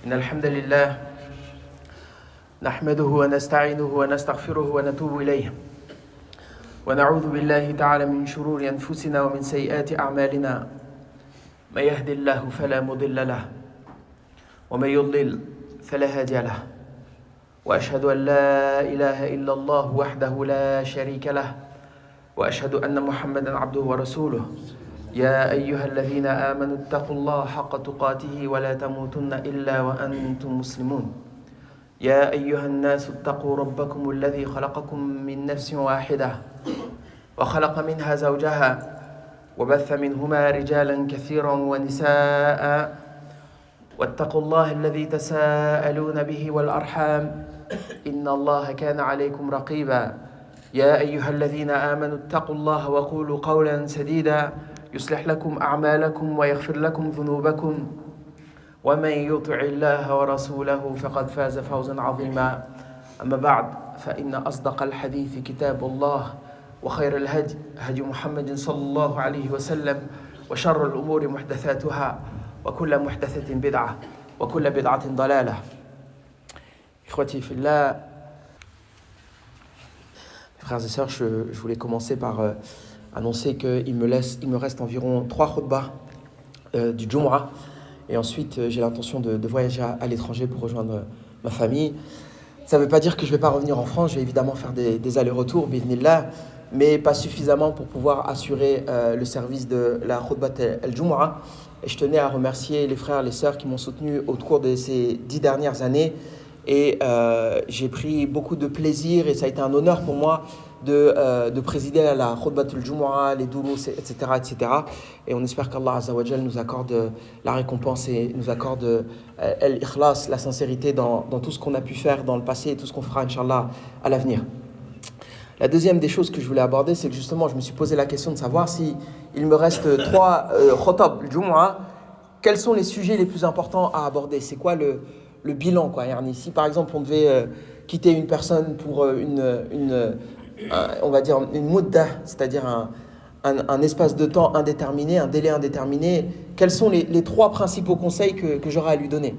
إن الحمد لله نحمده ونستعينه ونستغفره ونتوب إليه ونعوذ بالله تعالى من شرور أنفسنا ومن سيئات أعمالنا من يهد الله فلا مضل له ومن يضلل فلا هادي له وأشهد أن لا إله إلا الله وحده لا شريك له وأشهد أن محمدًا عبده ورسوله يا أيها الذين آمنوا اتقوا الله حق تقاته ولا تموتن إلا وأنتم مسلمون يا أيها الناس اتقوا ربكم الذي خلقكم من نفس واحدة وخلق منها زوجها وبث منهما رجالا كثيرا ونساء واتقوا الله الذي تساءلون به والأرحام إن الله كان عليكم رقيبا يا أيها الذين آمنوا اتقوا الله وقولوا قولا سديدا يصلح لكم أعمالكم ويغفر لكم ذنوبكم ومن يطع الله ورسوله فقد فاز فوزا عظيما أما بعد فإن أصدق الحديث كتاب الله وخير الهدي هدي محمد صلى الله عليه وسلم وشر الأمور محدثاتها وكل محدثة بدعة وكل بدعة ضلالة. إخوتي في الله, frères et sœurs, je voulais commencer par annoncer qu'il me reste environ 3 khutbahs du Jumu'ah et ensuite j'ai l'intention de voyager à l'étranger pour rejoindre ma famille. Ça ne veut pas dire que je ne vais pas revenir en France, je vais évidemment faire des allers-retours, bi'idhnillah, mais pas suffisamment pour pouvoir assurer le service de la khutbah al-Jumu'ah. Et je tenais à remercier les frères et les sœurs qui m'ont soutenu au cours de ces 10 dernières années. Et j'ai pris beaucoup de plaisir et ça a été un honneur pour moi de présider à la khutbah al-Jumu'ah, les durus, etc., etc. Et on espère qu'Allah Azza wa Jal nous accorde la récompense et nous accorde l'ikhlas, la sincérité dans tout ce qu'on a pu faire dans le passé et tout ce qu'on fera, Inch'Allah, à l'avenir. La deuxième des choses que je voulais aborder, c'est que justement, je me suis posé la question de savoir si il me reste 3 khutab al-Jumu'ah, quels sont les sujets les plus importants à aborder? C'est quoi le bilan, quoi. Si par exemple on devait quitter une personne pour on va dire une muddah, c'est-à-dire un espace de temps indéterminé, un délai indéterminé, quels sont les 3 principaux conseils que j'aurais à lui donner?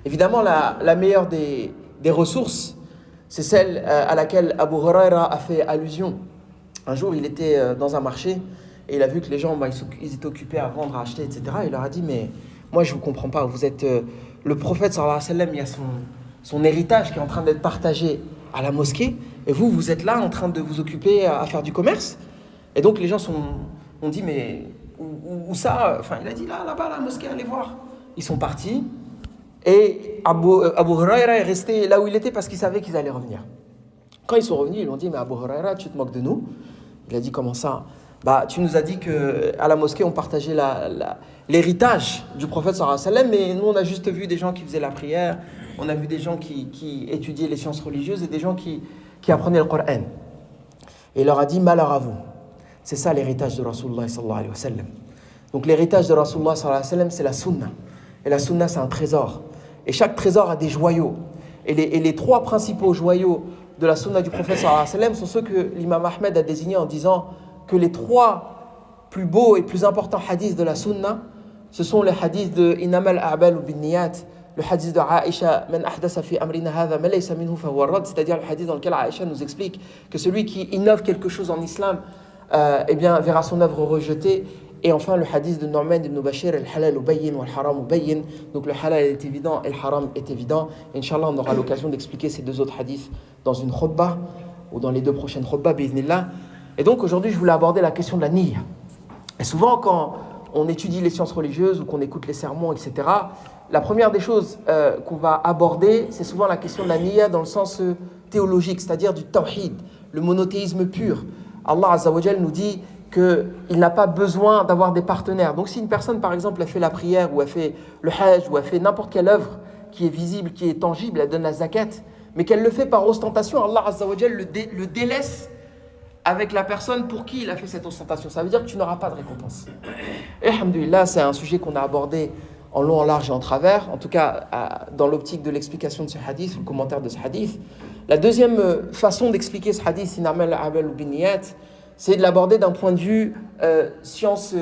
Évidemment, la meilleure des ressources, c'est celle à laquelle Abu Huraira a fait allusion. Un jour, il était dans un marché et il a vu que les gens, ils étaient occupés à vendre, à acheter, etc. Il leur a dit, mais moi, je ne vous comprends pas, vous êtes le prophète, sallallahu alayhi wa sallam, il y a son héritage qui est en train d'être partagé à la mosquée, et vous êtes là en train de vous occuper à faire du commerce. Et donc les gens ont dit, mais où ça? Enfin, il a dit, là-bas, la mosquée, allez voir. Ils sont partis, et Abu Huraira est resté là où il était parce qu'il savait qu'ils allaient revenir. Quand ils sont revenus, ils lui ont dit, mais Abu Huraira, tu te moques de nous? Il a dit, comment ça? Tu nous as dit qu'à la mosquée, on partageait l'héritage du prophète sallallahu alayhi wa sallam, mais nous, on a juste vu des gens qui faisaient la prière, on a vu des gens qui étudiaient les sciences religieuses et des gens qui apprenaient le Coran. Et il leur a dit, malheur à vous. C'est ça l'héritage de Rasulullah sallallahu alayhi wa sallam. Donc l'héritage de Rasulullah sallallahu alayhi wa sallam, c'est la sunna. Et la sunna, c'est un trésor. Et chaque trésor a des joyaux. Et les 3 principaux joyaux de la sunna du prophète sallallahu alayhi wa sallam sont ceux que l'imam Ahmed a désignés en disant que les 3 plus beaux et plus importants hadiths de la sunna, ce sont les hadiths de Innamal a'malu binniyat, le hadith de Aïcha, Man ahdasa fi amrina hadha ma laysa minhu fa huwa rad, c'est-à-dire le hadith dans lequel Aïcha nous explique que celui qui innove quelque chose en islam, verra son œuvre rejetée. Et enfin le hadith de Nu'man ibn Bashir, al halal bayyin wal haram bayyin, donc le halal est évident et le haram est évident. Inch'Allah, on aura l'occasion d'expliquer ces 2 autres hadiths dans une khutbah ou dans les 2 prochaines khutbahs, bi'idhnillah. Et donc aujourd'hui, je voulais aborder la question de la niyya. Et souvent, quand on étudie les sciences religieuses ou qu'on écoute les sermons, etc., la première des choses qu'on va aborder, c'est souvent la question de la niyya dans le sens théologique, c'est-à-dire du tawhid, le monothéisme pur. Allah Azza wa Jal nous dit qu'il n'a pas besoin d'avoir des partenaires. Donc si une personne, par exemple, a fait la prière, ou a fait le hajj, ou a fait n'importe quelle œuvre qui est visible, qui est tangible, elle donne la zakat, mais qu'elle le fait par ostentation, Allah Azza wa Jal le délaisse avec la personne pour qui il a fait cette ostentation. Ça veut dire que tu n'auras pas de récompense. Et alhamdoulilah, c'est un sujet qu'on a abordé en long, en large et en travers, en tout cas dans l'optique de l'explication de ce hadith, le commentaire de ce hadith. La deuxième façon d'expliquer ce hadith, Innamal a'malu binniyat, c'est de l'aborder d'un point de vue science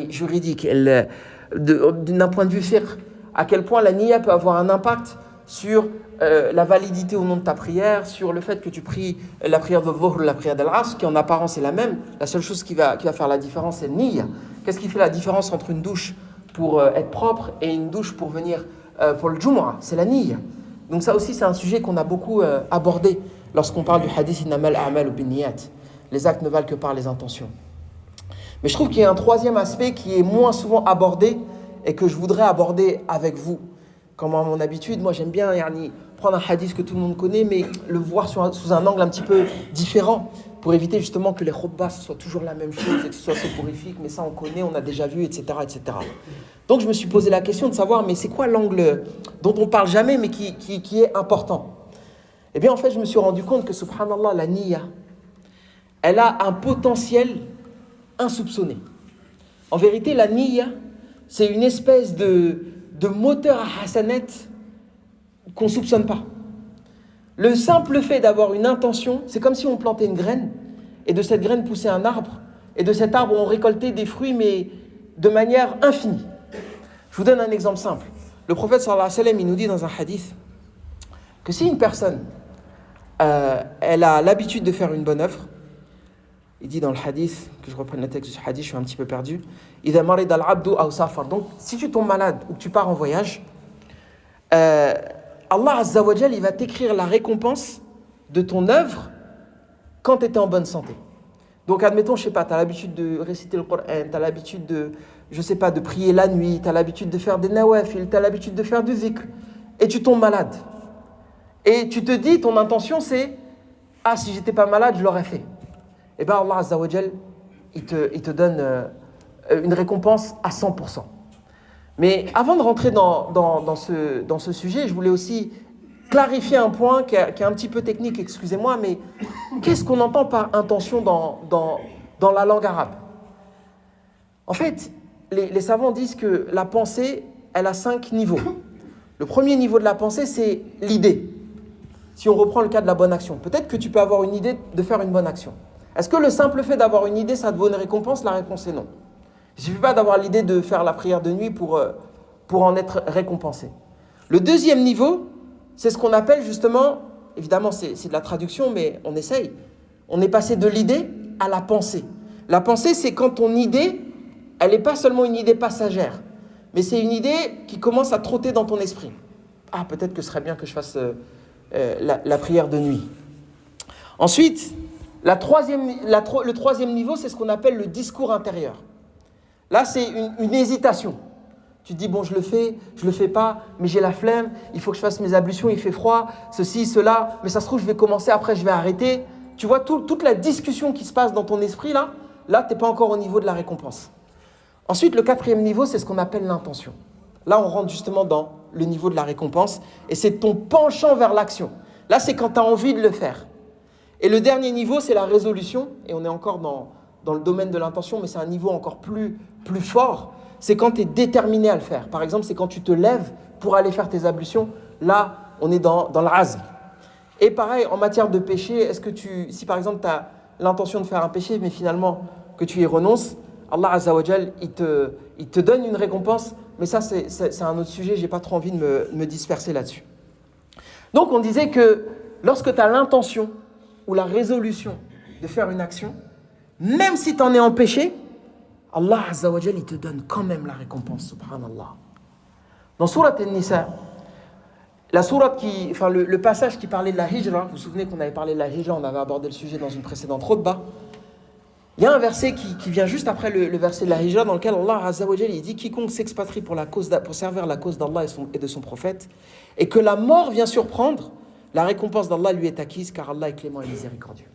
juridique, d'un point de vue fiqh. à quel point la niya peut avoir un impact sur la validité ou non de ta prière, sur le fait que tu pries la prière de Dhuhr ou la prière d'Al-Asr, qui en apparence est la même. La seule chose qui va faire la différence, c'est le niya. Qu'est-ce qui fait la différence entre une douche pour être propre et une douche pour venir pour le Jumu'ah? C'est la niya. Donc ça aussi, c'est un sujet qu'on a beaucoup abordé lorsqu'on parle du hadith « Innamal a'malu binniyat ». Les actes ne valent que par les intentions. Mais je trouve qu'il y a un troisième aspect qui est moins souvent abordé et que je voudrais aborder avec vous. Comme à mon habitude, moi j'aime bien prendre un hadith que tout le monde connaît, mais le voir sous un angle un petit peu différent, pour éviter justement que les khutbahs soient toujours la même chose et que ce soit soporifique, mais ça on connaît, on a déjà vu, etc., etc. Donc je me suis posé la question de savoir, mais c'est quoi l'angle dont on ne parle jamais, mais qui est important? Eh bien en fait, je me suis rendu compte que, subhanallah, la niya, elle a un potentiel insoupçonné. En vérité, la niya, c'est une espèce de moteur à hasanet qu'on ne soupçonne pas. Le simple fait d'avoir une intention, c'est comme si on plantait une graine, et de cette graine poussait un arbre, et de cet arbre on récoltait des fruits, mais de manière infinie. Je vous donne un exemple simple. Le prophète sallallahu alayhi wa sallam, il nous dit dans un hadith que si une personne elle a l'habitude de faire une bonne œuvre, il dit dans le hadith, que je reprenne le texte du hadith, je suis un petit peu perdu. إِذَا مَرِضَ الْعَبْدُ أَوْ سَافَرَ. Donc, si tu tombes malade ou que tu pars en voyage, Allah Azza wa Jal, il va t'écrire la récompense de ton œuvre quand tu étais en bonne santé. Donc, admettons, je sais pas, tu as l'habitude de réciter le Coran, tu as l'habitude de, je sais pas, de prier la nuit, tu as l'habitude de faire des nawafil, tu as l'habitude de faire du zikr, et tu tombes malade. Et tu te dis, ton intention c'est, ah, si j'étais pas malade, je l'aurais fait. Et bien Allah Azza wa Jal, il te donne une récompense à 100%. Mais avant de rentrer dans ce sujet, je voulais aussi clarifier un point qui est un petit peu technique, excusez-moi, mais qu'est-ce qu'on entend par intention dans la langue arabe? En fait, les savants disent que la pensée, elle a 5 niveaux. Le premier niveau de la pensée, c'est l'idée. Si on reprend le cas de la bonne action, peut-être que tu peux avoir une idée de faire une bonne action. Est-ce que le simple fait d'avoir une idée, ça te vaut une récompense? La réponse est non. Il ne suffit pas d'avoir l'idée de faire la prière de nuit pour en être récompensé. Le deuxième niveau, c'est ce qu'on appelle justement, évidemment c'est de la traduction, mais on essaye. On est passé de l'idée à la pensée. La pensée, c'est quand ton idée, elle n'est pas seulement une idée passagère, mais c'est une idée qui commence à trotter dans ton esprit. Ah, peut-être que ce serait bien que je fasse la prière de nuit. Ensuite, le troisième niveau, c'est ce qu'on appelle le discours intérieur. Là, c'est une hésitation. Tu te dis, bon, je le fais pas, mais j'ai la flemme, il faut que je fasse mes ablutions, il fait froid, ceci, cela, mais ça se trouve, je vais commencer, après je vais arrêter. Tu vois, toute la discussion qui se passe dans ton esprit, là, tu n'es pas encore au niveau de la récompense. Ensuite, le quatrième niveau, c'est ce qu'on appelle l'intention. Là, on rentre justement dans le niveau de la récompense, et c'est ton penchant vers l'action. Là, c'est quand tu as envie de le faire. Et le dernier niveau, c'est la résolution, et on est encore dans le domaine de l'intention, mais c'est un niveau encore plus fort, c'est quand tu es déterminé à le faire. Par exemple, c'est quand tu te lèves pour aller faire tes ablutions, là, on est dans l'azm. Et pareil, en matière de péché, est-ce que si par exemple tu as l'intention de faire un péché, mais finalement que tu y renonces, Allah Azza wa Jal, il te donne une récompense, mais ça c'est un autre sujet, j'ai pas trop envie de me disperser là-dessus. Donc on disait que lorsque tu as l'intention ou la résolution de faire une action, même si tu en es empêché, Allah Azza wa Jal, il te donne quand même la récompense, subhanallah. Dans Surat An-Nisa, le passage qui parlait de la hijra, vous vous souvenez qu'on avait parlé de la hijra, on avait abordé le sujet dans une précédente khutbah. Il y a un verset qui vient juste après le verset de la hijra, dans lequel Allah Azza wa Jal, il dit, quiconque s'expatrie pour servir la cause d'Allah et de son prophète, et que la mort vient surprendre, la récompense d'Allah lui est acquise, car Allah est clément et miséricordieux.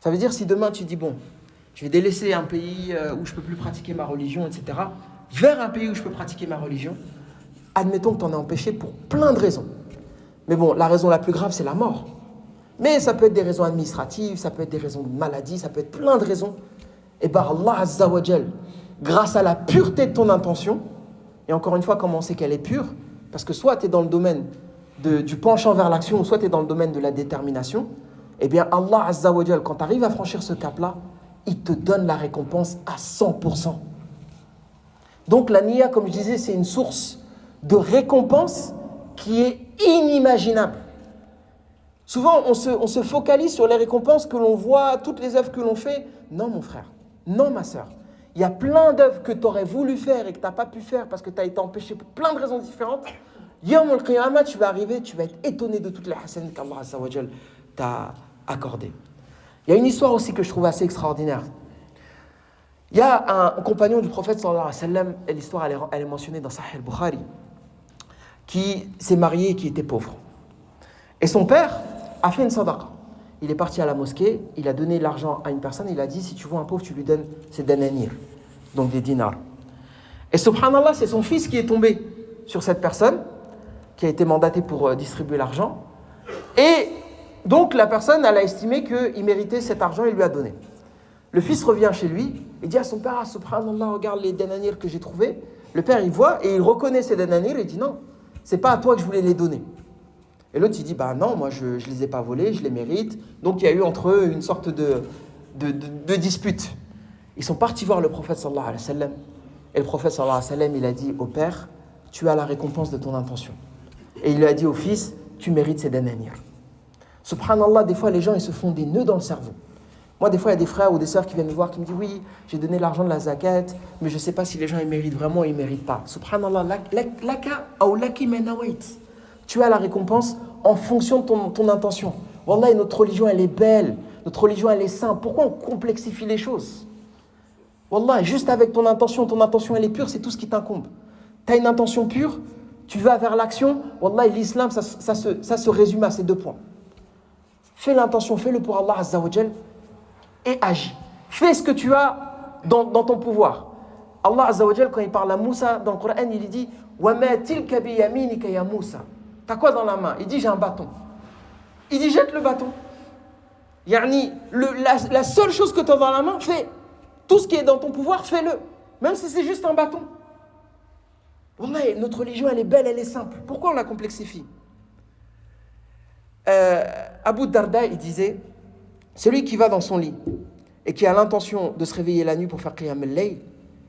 Ça veut dire, si demain tu dis, bon, je vais délaisser un pays où je ne peux plus pratiquer ma religion, etc., vers un pays où je peux pratiquer ma religion, admettons que tu en es empêché pour plein de raisons. Mais bon, la raison la plus grave, c'est la mort. Mais ça peut être des raisons administratives, ça peut être des raisons de maladie, ça peut être plein de raisons. Et bien Allah Azza wa Jal, grâce à la pureté de ton intention, et encore une fois, comment on sait qu'elle est pure? Parce que soit tu es dans le domaine du penchant vers l'action, ou soit tu es dans le domaine de la détermination, et bien Allah Azza wa Jal, quand tu arrives à franchir ce cap-là, il te donne la récompense à 100%. Donc la niya, comme je disais, c'est une source de récompense qui est inimaginable. Souvent, on se focalise sur les récompenses que l'on voit, toutes les œuvres que l'on fait. Non, mon frère, non, ma sœur. Il y a plein d'œuvres que tu aurais voulu faire et que tu n'as pas pu faire parce que tu as été empêché pour plein de raisons différentes. Yawm al-Qiyamah, tu vas arriver, tu vas être étonné de toutes les hasanat qu'Allah Azza wa Jal t'a accordées. Il y a une histoire aussi que je trouve assez extraordinaire. Il y a un compagnon du prophète sallallahu alayhi wa sallam, et l'histoire elle est mentionnée dans Sahih al-Bukhari, qui s'est marié et qui était pauvre. Et son père a fait une sadaqa. Il est parti à la mosquée, il a donné l'argent à une personne, il a dit si tu vois un pauvre, tu lui donnes ses dananir, donc des dinars. Et subhanallah, c'est son fils qui est tombé sur cette personne, qui a été mandaté pour distribuer l'argent. Et donc la personne, elle a estimé qu'il méritait cet argent et lui a donné. Le fils revient chez lui et dit à son père, subhanallah, regarde les dananir que j'ai trouvés. Le père, il voit et il reconnaît ces dananir et il dit non, c'est pas à toi que je voulais les donner. Et l'autre, il dit, bah non, moi, je ne les ai pas volés, je les mérite. Donc, il y a eu entre eux une sorte de dispute. Ils sont partis voir le prophète, sallallahu alayhi wa sallam. Et le prophète, sallallahu alayhi wa sallam, il a dit au père, tu as la récompense de ton intention. Et il lui a dit au fils, tu mérites ces dananir. Subhanallah, des fois, les gens, ils se font des nœuds dans le cerveau. Moi, des fois, il y a des frères ou des sœurs qui viennent me voir, qui me disent, oui, j'ai donné l'argent de la zakat, mais je ne sais pas si les gens, ils méritent vraiment ou ils ne méritent pas. Subhanallah, laka ou laki menawait. Tu as la récompense en fonction de ton intention. Wallah, notre religion, elle est belle. Notre religion, elle est simple. Pourquoi on complexifie les choses? Wallah, juste avec ton intention elle est pure, c'est tout ce qui t'incombe. Tu as une intention pure, tu vas vers l'action. Wallah, l'islam, ça se résume à ces 2 points. Fais l'intention, fais-le pour Allah Azza wa Jal et agis. Fais ce que tu as dans ton pouvoir. Allah Azza wa Jal, quand il parle à Moussa dans le Coran, il dit « Wa ma tilka bi yaminika ya Moussa » T'as quoi dans la main? Il dit j'ai un bâton. Il dit jette le bâton. Yani, la seule chose que tu as dans la main, fais. Tout ce qui est dans ton pouvoir, fais-le. Même si c'est juste un bâton. Wallah, notre religion, elle est belle, elle est simple. Pourquoi on la complexifie? Abu Darda, il disait, celui qui va dans son lit et qui a l'intention de se réveiller la nuit pour faire Qiyam al-Layl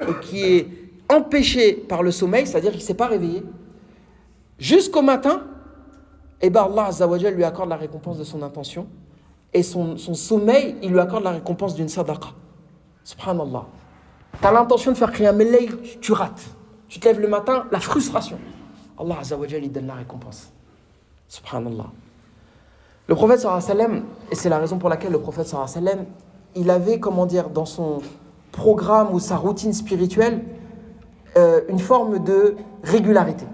et qui est empêché par le sommeil, c'est-à-dire qu'il ne s'est pas réveillé, jusqu'au matin, et ben Allah Azza wa Jal lui accorde la récompense de son intention et son sommeil, il lui accorde la récompense d'une sadaqa. Subhanallah. Tu as l'intention de faire Qiyam al-Layl, tu rates. Tu te lèves le matin, la frustration. Allah Azza wa Jal, il donne la récompense. Subhanallah. Le prophète sallallahu alayhi wa sallam, et c'est la raison pour laquelle le prophète sallallahu alayhi wa sallam, il avait, dans son programme ou sa routine spirituelle, une forme de régularité.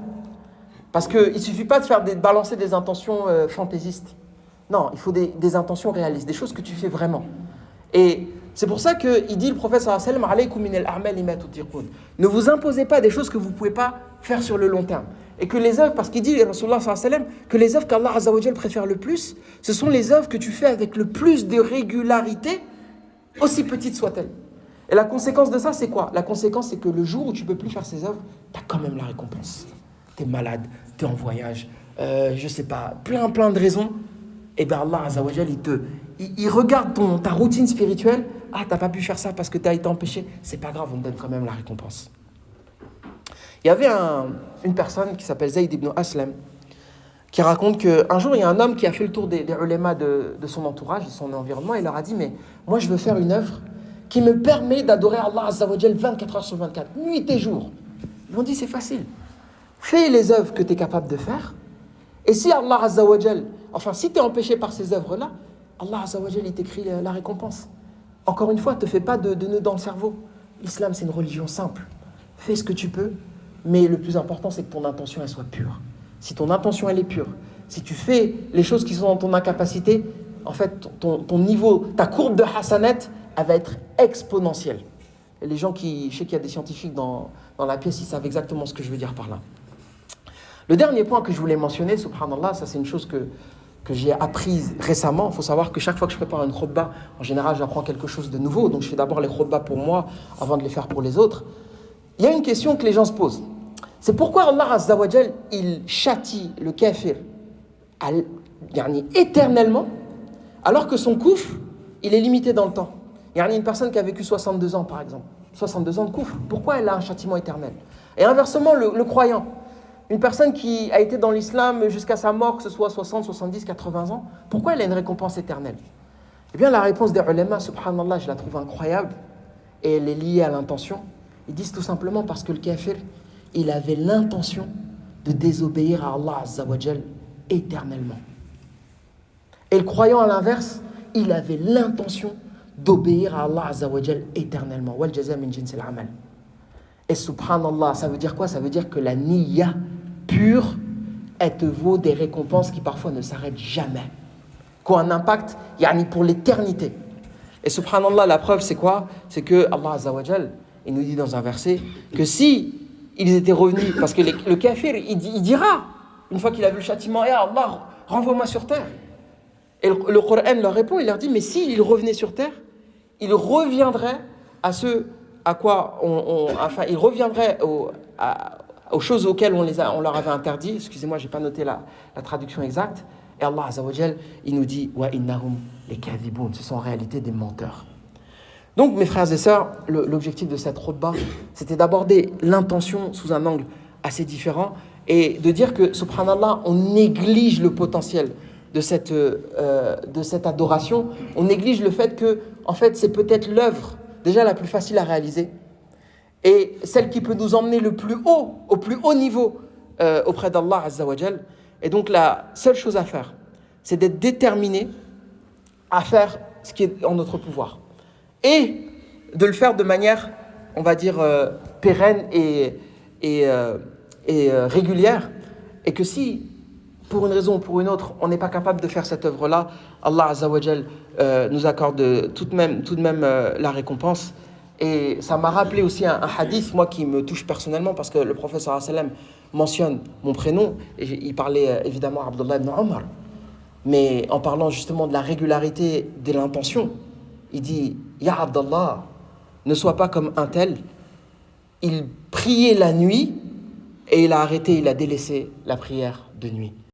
Parce qu'il ne suffit pas de balancer des intentions fantaisistes. Non, il faut des intentions réalistes, des choses que tu fais vraiment. Et c'est pour ça qu'il dit, le prophète sallallahu alayhi wa sallam, alaykum min al-a'mal lima tutiqun. Ne vous imposez pas des choses que vous ne pouvez pas faire sur le long terme. Et que les œuvres, parce qu'il dit, Rasulullah sallallahu alayhi wa sallam, que les œuvres qu'Allah Azza wa Jal préfère le plus, ce sont les œuvres que tu fais avec le plus de régularité, aussi petites soient-elles. Et la conséquence de ça, c'est quoi? La conséquence, c'est que le jour où tu ne peux plus faire ces œuvres, tu as quand même la récompense. Tu es malade, tu es en voyage, je ne sais pas, plein de raisons. Et bien Allah Azza wa Jal, il regarde ta routine spirituelle. Ah, tu n'as pas pu faire ça parce que tu as été empêché. C'est pas grave, on te donne quand même la récompense. Il y avait une personne qui s'appelle Zayd ibn Aslam qui raconte qu'un jour, il y a un homme qui a fait le tour des ulémas de son entourage, de son environnement, et il leur a dit, mais moi je veux faire une œuvre qui me permet d'adorer Allah Azza wa Jal 24 heures sur 24, nuit et jour. Ils m'ont dit, c'est facile. Fais les œuvres que tu es capable de faire, et si Allah Azza wa Jal, si tu es empêché par ces œuvres-là, Allah Azza wa Jal, il t'écrit la récompense. Encore une fois, ne te fais pas de nœuds dans le cerveau. L'islam, c'est une religion simple. Fais ce que tu peux, mais le plus important, c'est que ton intention, elle soit pure. Si ton intention, elle est pure, si tu fais les choses qui sont dans ton incapacité, en fait, ton niveau, ta courbe de hasanat, elle va être exponentielle. Et les gens je sais qu'il y a des scientifiques dans la pièce, ils savent exactement ce que je veux dire par là. Le dernier point que je voulais mentionner, subhanallah, ça c'est une chose que j'ai apprise récemment. Il faut savoir que chaque fois que je prépare une khutbah, en général, j'apprends quelque chose de nouveau. Donc, je fais d'abord les khutbahs pour moi avant de les faire pour les autres. Il y a une question que les gens se posent. C'est pourquoi Allah Azza wa Jal, il châtie le kafir éternellement, alors que son koufr, il est limité dans le temps. Il y a une personne qui a vécu 62 ans, par exemple. 62 ans de koufr. Pourquoi elle a un châtiment éternel? Et inversement, le croyant, Une personne qui a été dans l'islam jusqu'à sa mort, que ce soit 60, 70, 80 ans, pourquoi elle a une récompense éternelle? Eh bien, la réponse des ulama, subhanallah, je la trouve incroyable, et elle est liée à l'intention. Ils disent tout simplement parce que le kafir, il avait l'intention de désobéir à Allah Azza wa Jal éternellement. Et le croyant, à l'inverse, il avait l'intention d'obéir à Allah Azza wa Jal éternellement. Wal jaza min jinsil amal. Et subhanallah, ça veut dire quoi? Ça veut dire que la niyya pure, elle te vaut des récompenses qui parfois ne s'arrêtent jamais, qui ont un impact pour l'éternité. Et subhanallah, la preuve c'est quoi? C'est que Allah Azza wa Jal, il nous dit dans un verset que si ils étaient revenus, parce que le kafir, il dira, une fois qu'il a vu le châtiment, eh Allah, renvoie-moi sur terre. Et le Coran leur répond, il leur dit, mais s'ils revenaient sur terre, ils reviendraient à ce à quoi ils reviendraient aux choses auxquelles on leur avait interdit. Excusez-moi, je n'ai pas noté la traduction exacte. Et Allah Azza wa Jal, il nous dit wa innahum lekadhiboun, ce sont en réalité des menteurs. Donc mes frères et sœurs, l'objectif de cette khutbah, c'était d'aborder l'intention sous un angle assez différent et de dire que subhanallah, on néglige le potentiel de cette adoration, on néglige le fait que en fait c'est peut-être l'œuvre déjà la plus facile à réaliser et celle qui peut nous emmener au plus haut niveau auprès d'Allah Azza wa Jal. Et donc la seule chose à faire, c'est d'être déterminé à faire ce qui est en notre pouvoir et de le faire de manière, on va dire, pérenne et régulière, et que si pour une raison ou pour une autre, on n'est pas capable de faire cette œuvre-là, Allah Azza wa Jal nous accorde tout de même la récompense. Et ça m'a rappelé aussi un hadith, moi, qui me touche personnellement, parce que le prophète sallallahu alayhi wa sallam mentionne mon prénom, et il parlait évidemment à Abdullah ibn Omar, mais en parlant justement de la régularité de l'intention, il dit « Ya Abdallah, ne sois pas comme un tel, il priait la nuit, et il a délaissé la prière de nuit. »